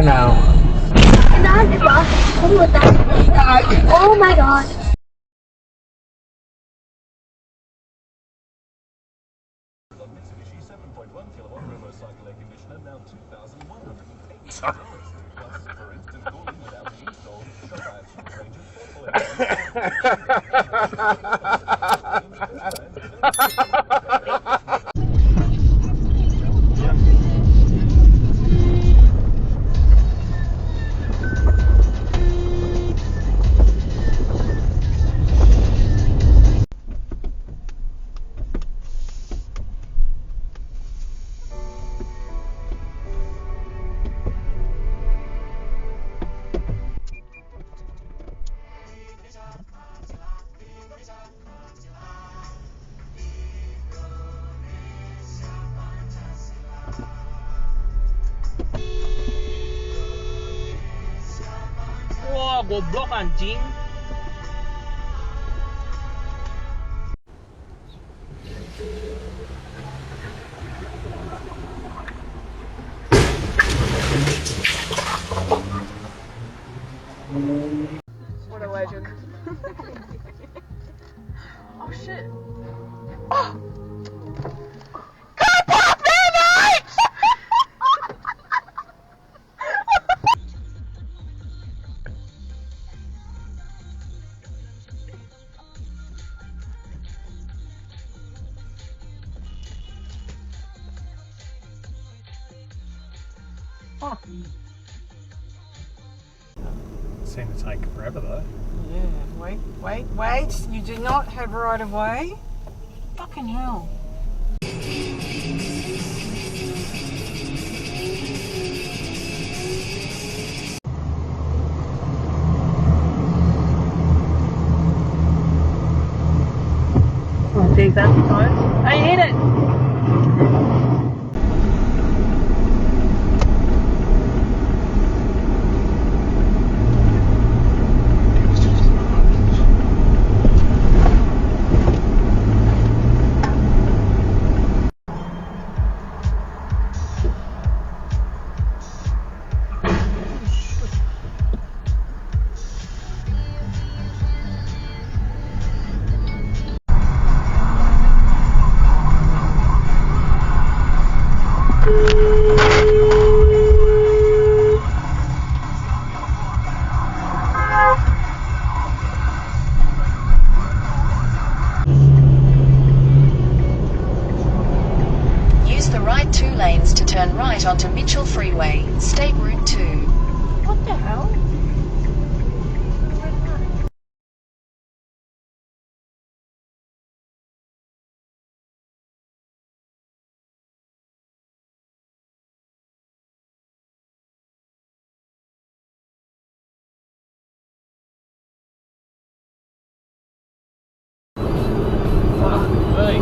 ka now. Oh my god. 𝘄𝗵𝘁 7.1 kW motorcycle air conditioner, now $2,180. Plus, for instant cooling without the install, shop our huge range of portable air Wah, goblok anjing. What allergic. Oh shit. Oh! Seemed to take forever though. Yeah, wait. You do not have right of way. Fucking hell. Oh, geez, that's close. I hit it. Use the right 2 lanes to turn right onto Mitchell Freeway, State Route 2. What the hell? Hey.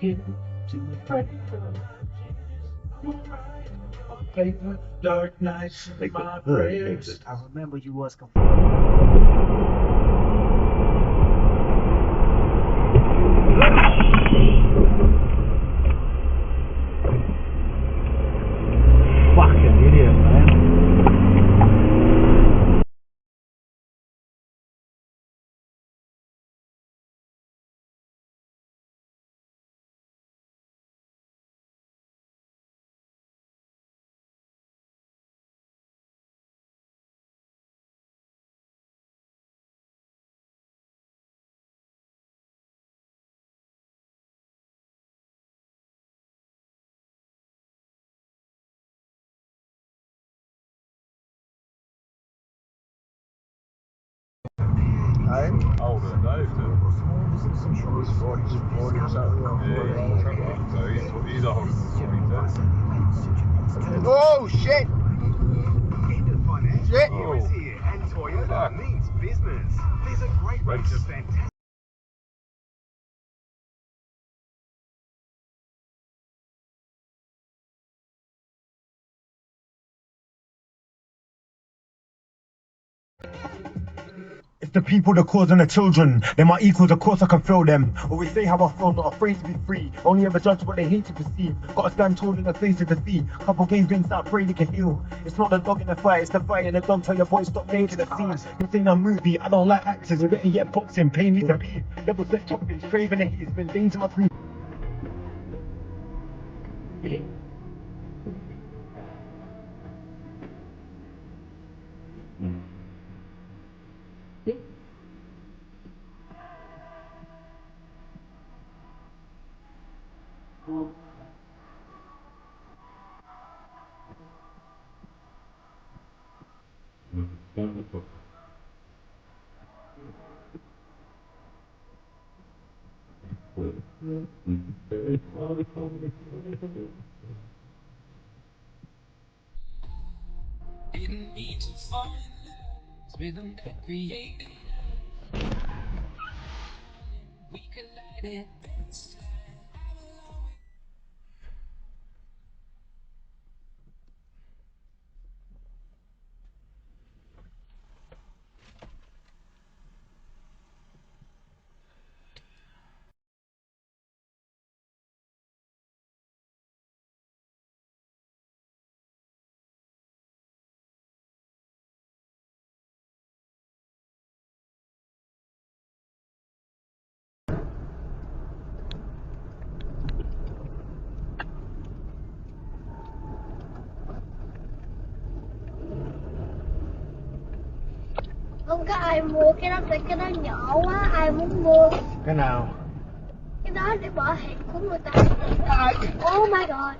Give to a friend. Dark nights, my prayers. I remember you was fucking idiot, man. Older than those two. So he's older than 42. Oh shit! Shit! Oh. Here, and Toyota means business. There's a great range of fantastic. It's the people, the cause, and the children. They're my equals, of course I can feel them. Always say how I feel, not afraid to be free. Only ever judge what they hate to perceive. Gotta stand tall in the face of defeat. Couple games been start pray they can heal. It's not the dog in the fight, it's the fight in the dog. Tell your boys stop making the scene. You think I'm movie, I don't like actors. We're getting yet boxing, pay me to be. Double set toppings, craving it. It's been dangerous. Didn't need to fall in love with them that created. We collided. Không có ai mua cái đó, tại cái đó nhỏ quá, ai muốn mua Cái nào? cái đó để bỏ hàng của người ta. Oh my god.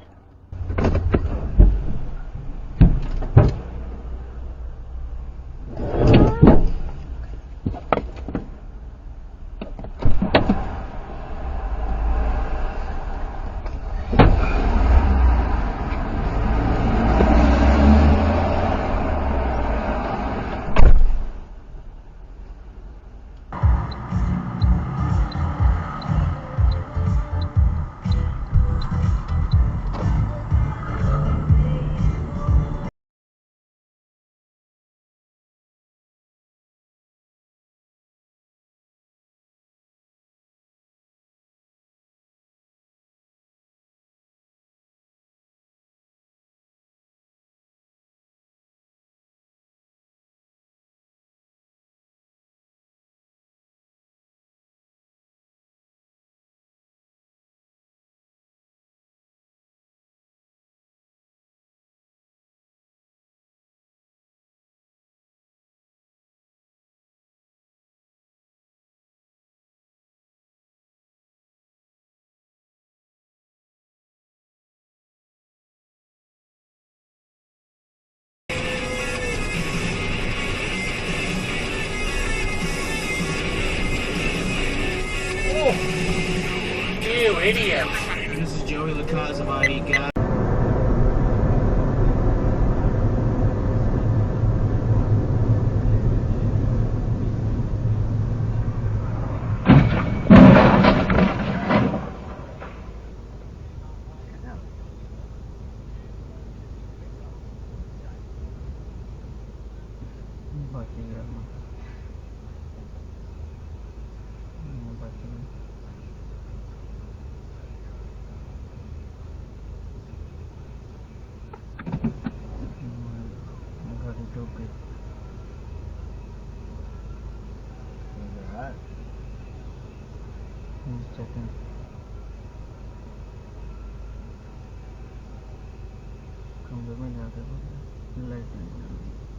You idiot. This is 𝘄𝗵𝗶𝗍𝗶. second. Come with me now, light.